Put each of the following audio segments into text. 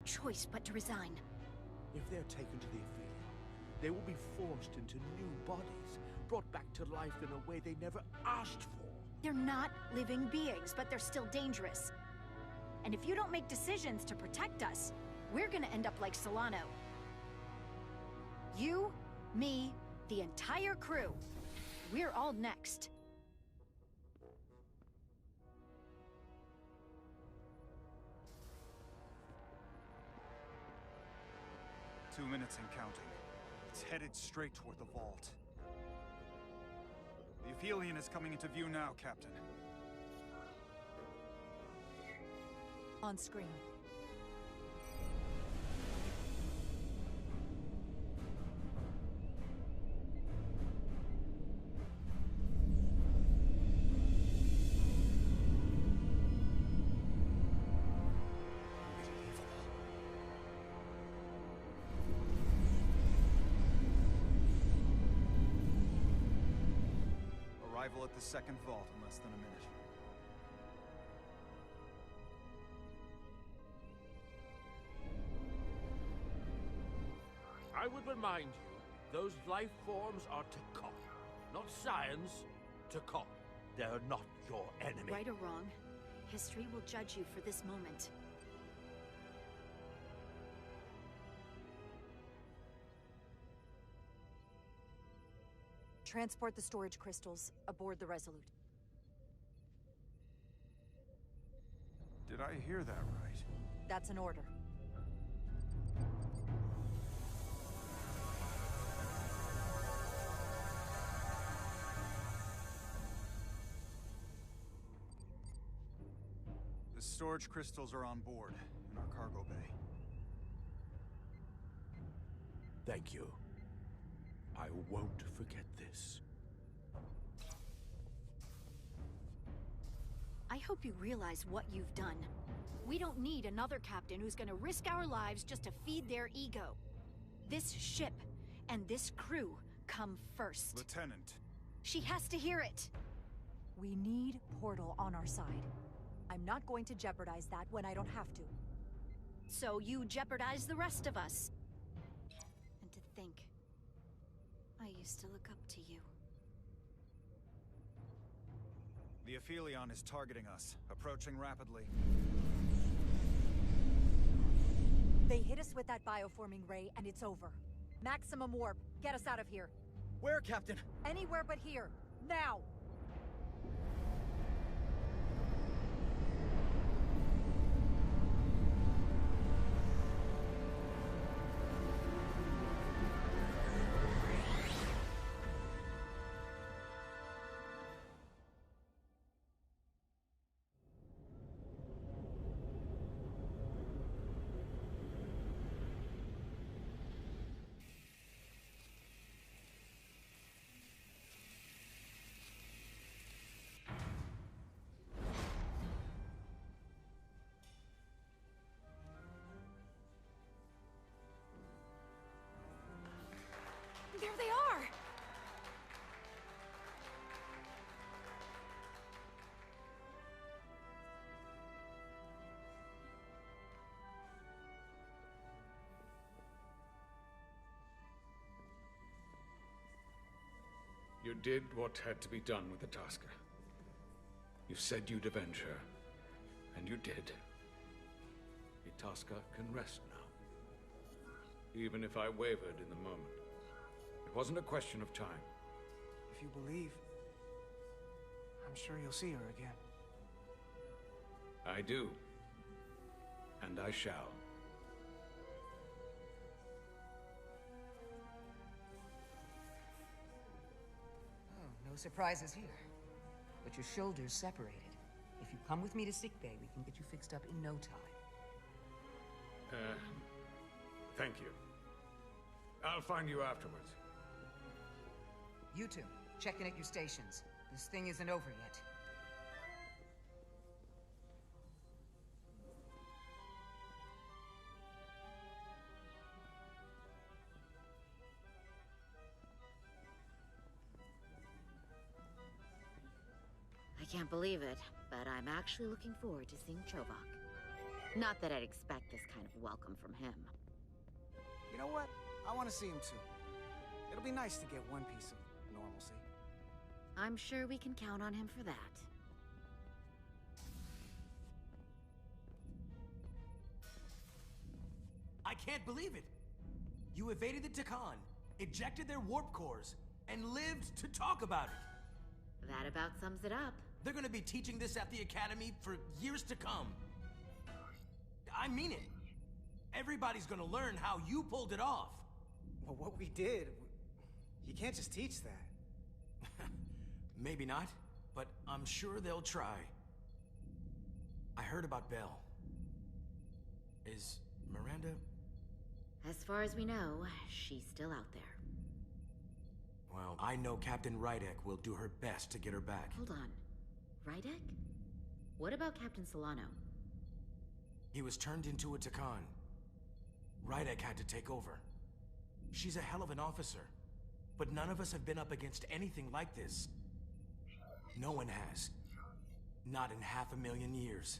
choice but to resign. If they're taken to the Ophelia, they will be forced into new bodies, brought back to life in a way they never asked for. They're not living beings, but they're still dangerous. And if you don't make decisions to protect us, we're gonna end up like Solano. You, me, the entire crew. We're all next. Two minutes and counting. It's headed straight toward the vault. The Aphelion is coming into view now, Captain. On screen. Arrival at the second vault in less than a minute. I would remind you, those life forms are Takon, not science. Takon. They're not your enemy. Right or wrong, history will judge you for this moment. Transport the storage crystals aboard the Resolute. Did I hear that right? That's an order. The storage crystals are on board in our cargo bay. Thank you. I won't forget this. I hope you realize what you've done. We don't need another captain who's gonna risk our lives just to feed their ego. This ship and this crew come first. Lieutenant. She has to hear it. We need Portal on our side. I'm not going to jeopardize that when I don't have to. So you jeopardize the rest of us. And to think, I used to look up to you. The Aphelion is targeting us, approaching rapidly. They hit us with that bioforming ray, and it's over. Maximum warp. Get us out of here. Where, Captain? Anywhere but here. Now! There they are! You did what had to be done with the Tasker. You said you'd avenge her, and you did. Tasker can rest now. Even if I wavered in the moment. It wasn't a question of time. If you believe, I'm sure you'll see her again. I do. And I shall. Oh, no surprises here. But your shoulder's separated. If you come with me to sickbay, we can get you fixed up in no time. Thank you. I'll find you afterwards. You two, check in at your stations. This thing isn't over yet. I can't believe it, but I'm actually looking forward to seeing Chovak. Not that I'd expect this kind of welcome from him. You know what? I want to see him too. It'll be nice to get one piece of normalcy. I'm sure we can count on him for that. I can't believe it! You evaded the Takan, ejected their warp cores, and lived to talk about it! That about sums it up. They're gonna be teaching this at the Academy for years to come. I mean it. Everybody's gonna learn how you pulled it off. Well, what we did, you can't just teach that. Maybe not, but I'm sure they'll try. I heard about Belle. Is Miranda... As far as we know, she's still out there. Well, I know Captain Rydek will do her best to get her back. Hold on. Rydek? What about Captain Solano? He was turned into a Takan. Rydek had to take over. She's a hell of an officer, but none of us have been up against anything like this. No one has. Not in 500,000 years.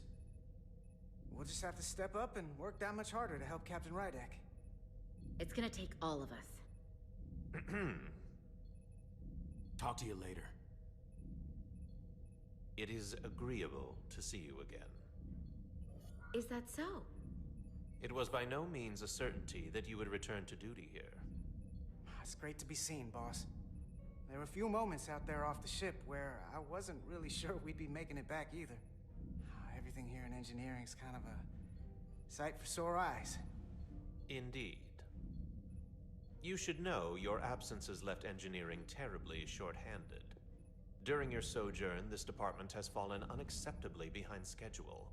We'll just have to step up and work that much harder to help Captain Rydek. It's gonna take all of us. Talk to you later. It is agreeable to see you again. Is that so? It was by no means a certainty that you would return to duty here. It's great to be seen, boss. There were a few moments out there off the ship where I wasn't really sure we'd be making it back either. Everything here in engineering's kind of a sight for sore eyes. Indeed. You should know your absences left engineering terribly short-handed. During your sojourn, this department has fallen unacceptably behind schedule.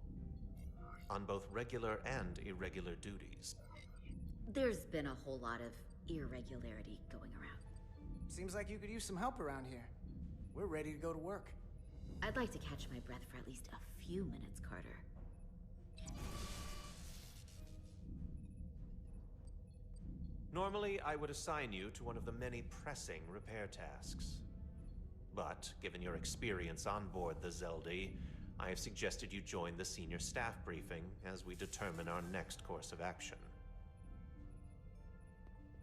On both regular and irregular duties. There's been a whole lot of irregularity going around. Seems like you could use some help around here. We're ready to go to work. I'd like to catch my breath for at least a few minutes, Carter. Normally, I would assign you to one of the many pressing repair tasks. But, given your experience on board the Zeldy, I have suggested you join the senior staff briefing as we determine our next course of action.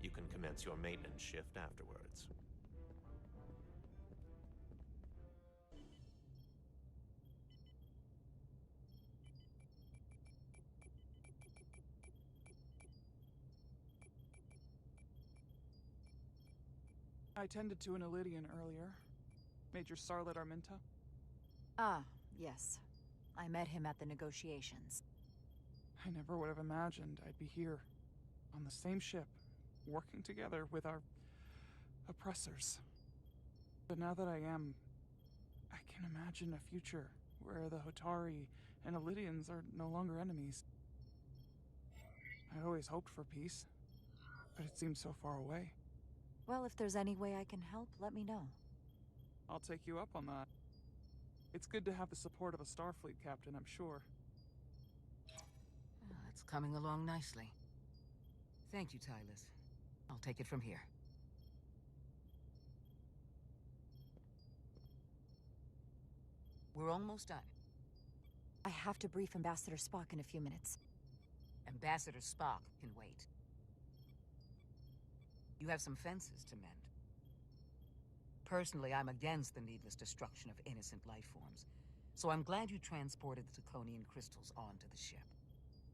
You can commence your maintenance shift afterwards. I tended to an Elydian earlier. Major Sarlet Arminta. Ah, yes. I met him at the negotiations. I never would have imagined I'd be here, on the same ship, working together with our oppressors. But now that I am, I can imagine a future where the Hotari and Elydians are no longer enemies. I always hoped for peace, but it seems so far away. Well, if there's any way I can help, let me know. I'll take you up on that. It's good to have the support of a Starfleet captain, I'm sure. It's coming along nicely. Thank you, Tylus. I'll take it from here. We're almost done. I have to brief Ambassador Spock in a few minutes. Ambassador Spock can wait. You have some fences to mend. Personally, I'm against the needless destruction of innocent life forms, so I'm glad you transported the Taconian crystals onto the ship.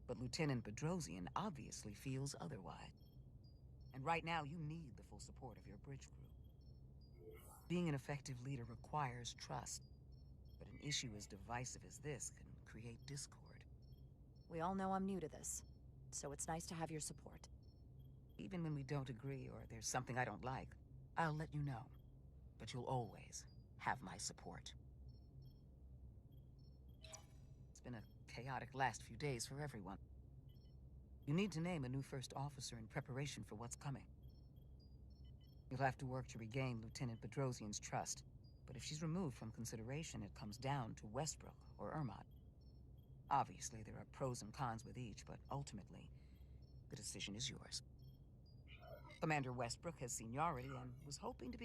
But Lieutenant Bedrosian obviously feels otherwise. And right now, you need the full support of your bridge crew. Being an effective leader requires trust, but an issue as divisive as this can create discord. We all know I'm new to this, so it's nice to have your support. Even when we don't agree or there's something I don't like, I'll let you know. But you'll always have my support. It's been a chaotic last few days for everyone. You need to name a new first officer in preparation for what's coming. You'll have to work to regain Lieutenant Bedrosian's trust, but if she's removed from consideration, it comes down to Westbrook or Ermot. Obviously, there are pros and cons with each, but ultimately, the decision is yours. Commander Westbrook has seniority and was hoping to be